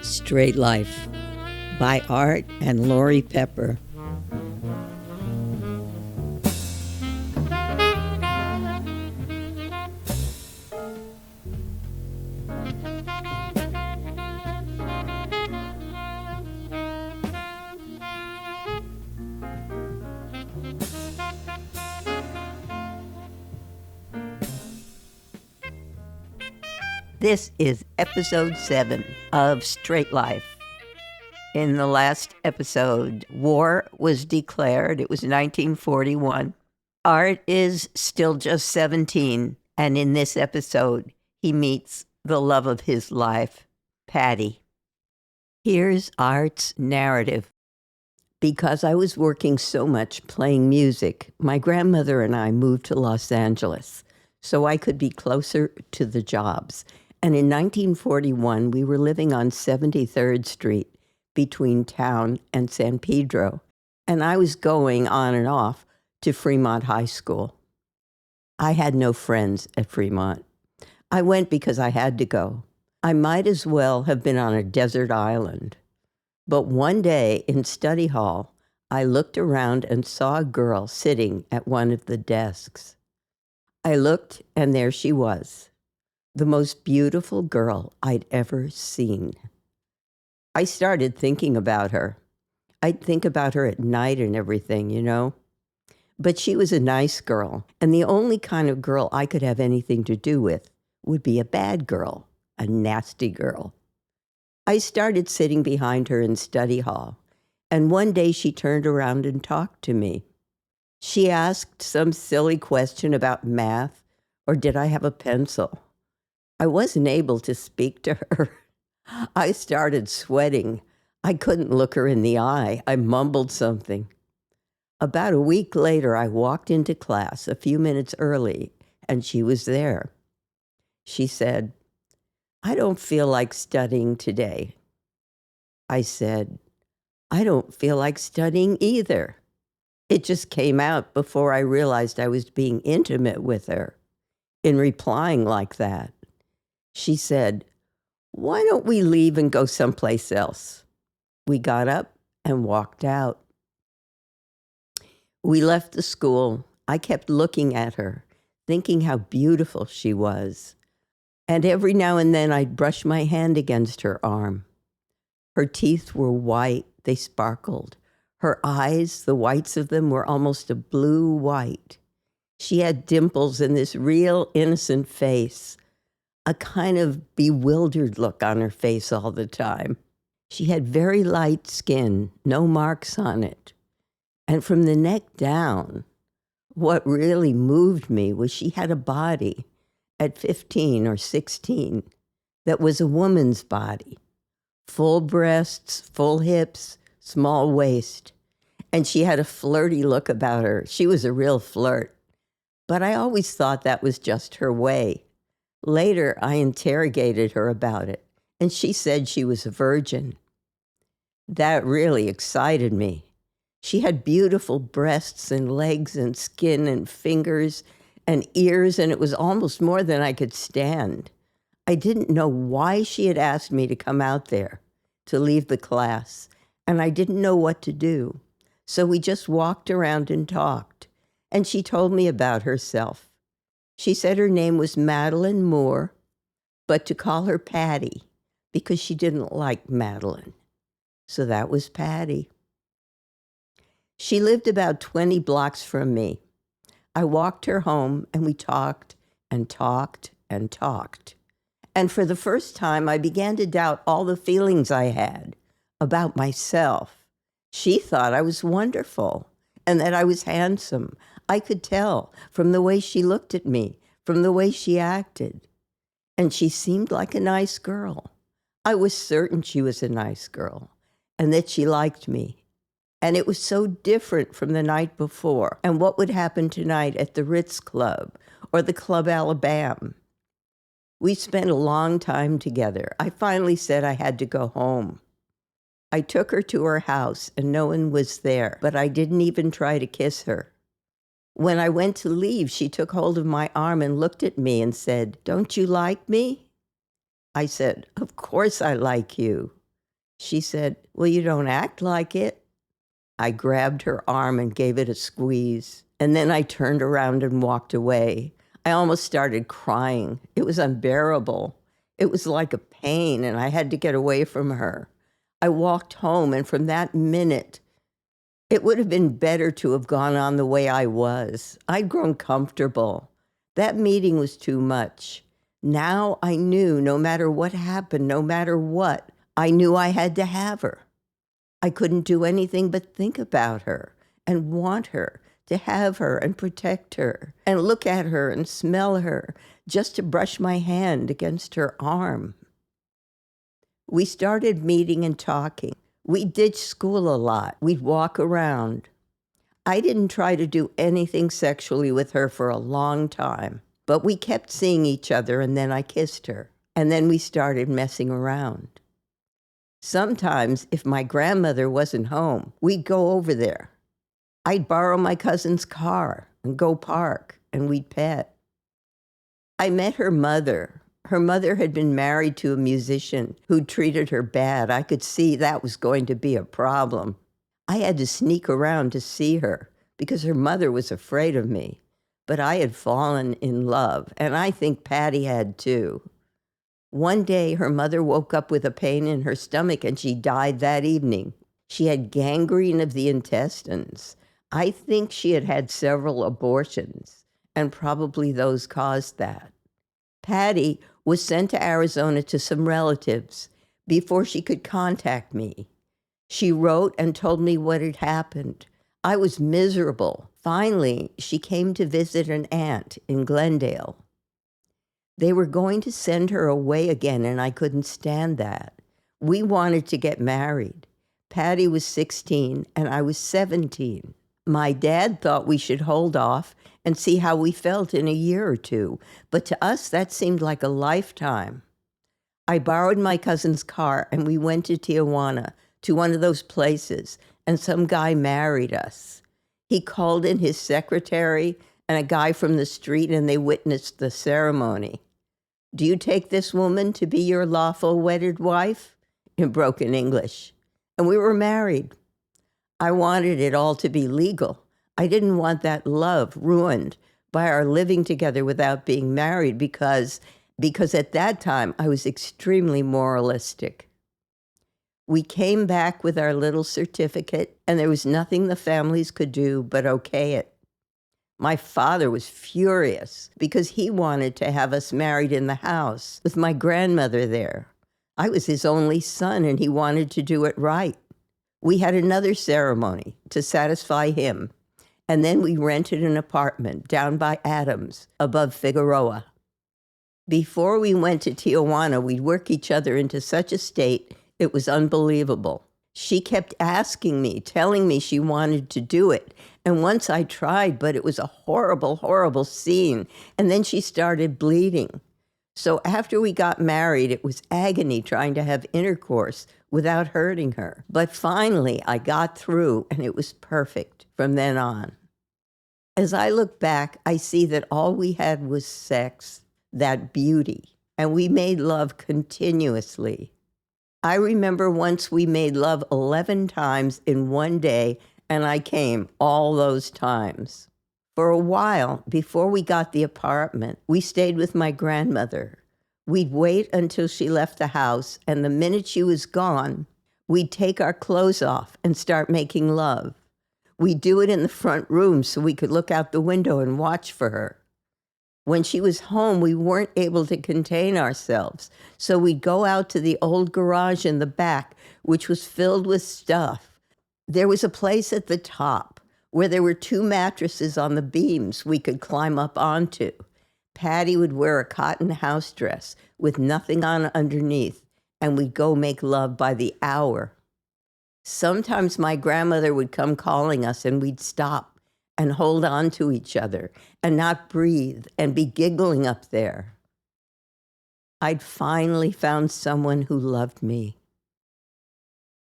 Straight Life by Art and Lori Pepper. This is episode 7 of Straight Life. In the last episode, war was declared. It was 1941. Art is still just 17, and in this episode, he meets the love of his life, Patti. Here's Art's narrative. Because I was working so much playing music, my grandmother and I moved to Los Angeles so I could be closer to the jobs. And in 1941, we were living on 73rd Street between town and San Pedro, and I was going on and off to Fremont High School. I had no friends at Fremont. I went because I had to go. I might as well have been on a desert island. But one day in study hall, I looked around and saw a girl sitting at one of the desks. I looked, and there she was, the most beautiful girl I'd ever seen. I started thinking about her. I'd think about her at night and everything, you know. But she was a nice girl, and the only kind of girl I could have anything to do with would be a bad girl, a nasty girl. I started sitting behind her in study hall, and one day she turned around and talked to me. She asked some silly question about math, or did I have a pencil? I wasn't able to speak to her. I started sweating. I couldn't look her in the eye. I mumbled something. About a week later, I walked into class a few minutes early, and she was there. She said, "I don't feel like studying today." I said, "I don't feel like studying either." It just came out before I realized I was being intimate with her in replying like that. She said, "Why don't we leave and go someplace else?" We got up and walked out. We left the school. I kept looking at her, thinking how beautiful she was. And every now and then I'd brush my hand against her arm. Her teeth were white, they sparkled. Her eyes, the whites of them were almost a blue white. She had dimples in this real innocent face, a kind of bewildered look on her face all the time. She had very light skin, no marks on it. And from the neck down, what really moved me was she had a body at 15 or 16 that was a woman's body. Full breasts, full hips, small waist. And she had a flirty look about her. She was a real flirt. But I always thought that was just her way. Later, I interrogated her about it, and she said she was a virgin. That really excited me. She had beautiful breasts and legs and skin and fingers and ears, and it was almost more than I could stand. I didn't know why she had asked me to come out there, to leave the class, and I didn't know what to do. So we just walked around and talked, and she told me about herself. She said her name was Madeline Moore, but to call her Patti because she didn't like Madeline. So that was Patti. She lived about 20 blocks from me. I walked her home, and we talked and talked and talked. And for the first time, I began to doubt all the feelings I had about myself. She thought I was wonderful and that I was handsome. I could tell from the way she looked at me, from the way she acted. And she seemed like a nice girl. I was certain she was a nice girl and that she liked me. And it was so different from the night before and what would happen tonight at the Ritz Club or the Club Alabama. We spent a long time together. I finally said I had to go home. I took her to her house and no one was there, but I didn't even try to kiss her. When I went to leave, she took hold of my arm and looked at me and said, "Don't you like me?" I said, "Of course I like you." She said, "Well, you don't act like it." I grabbed her arm and gave it a squeeze, and then I turned around and walked away. I almost started crying. It was unbearable. It was like a pain, and I had to get away from her. I walked home, and from that minute, it would have been better to have gone on the way I was. I'd grown comfortable. That meeting was too much. Now I knew no matter what happened, no matter what, I knew I had to have her. I couldn't do anything but think about her and want her, to have her and protect her and look at her and smell her, just to brush my hand against her arm. We started meeting and talking. We ditched school a lot. We'd walk around. I didn't try to do anything sexually with her for a long time, but we kept seeing each other, and then I kissed her, and then we started messing around. Sometimes, if my grandmother wasn't home, we'd go over there. I'd borrow my cousin's car and go park, and we'd pet. I met her mother. Her mother had been married to a musician who treated her bad. I could see that was going to be a problem. I had to sneak around to see her because her mother was afraid of me. But I had fallen in love, and I think Patti had too. One day, her mother woke up with a pain in her stomach, and she died that evening. She had gangrene of the intestines. I think she had had several abortions, and probably those caused that. Patti was sent to Arizona to some relatives before she could contact me. She wrote and told me what had happened. I was miserable. Finally, she came to visit an aunt in Glendale. They were going to send her away again, and I couldn't stand that. We wanted to get married. Patti was 16, and I was 17. My dad thought we should hold off and see how we felt in a year or two, but to us, that seemed like a lifetime. I borrowed my cousin's car, and we went to Tijuana, to one of those places, and some guy married us. He called in his secretary and a guy from the street, and they witnessed the ceremony. "Do you take this woman to be your lawful wedded wife?" in broken English. And we were married. I wanted it all to be legal. I didn't want that love ruined by our living together without being married because at that time I was extremely moralistic. We came back with our little certificate, and there was nothing the families could do but okay it. My father was furious because he wanted to have us married in the house with my grandmother there. I was his only son, and he wanted to do it right. We had another ceremony to satisfy him, and then we rented an apartment down by Adams, above Figueroa. Before we went to Tijuana, we'd work each other into such a state, it was unbelievable. She kept asking me, telling me she wanted to do it. And once I tried, but it was a horrible, horrible scene. And then she started bleeding. So after we got married, it was agony trying to have intercourse without hurting her. But finally, I got through, and it was perfect from then on. As I look back, I see that all we had was sex, that beauty, and we made love continuously. I remember once we made love 11 times in one day, and I came all those times. For a while, before we got the apartment, we stayed with my grandmother. We'd wait until she left the house, and the minute she was gone, we'd take our clothes off and start making love. We'd do it in the front room so we could look out the window and watch for her. When she was home, we weren't able to contain ourselves, so we'd go out to the old garage in the back, which was filled with stuff. There was a place at the top where there were 2 mattresses on the beams we could climb up onto. Patti would wear a cotton house dress with nothing on underneath, and we'd go make love by the hour. Sometimes my grandmother would come calling us, and we'd stop and hold on to each other and not breathe and be giggling up there. I'd finally found someone who loved me.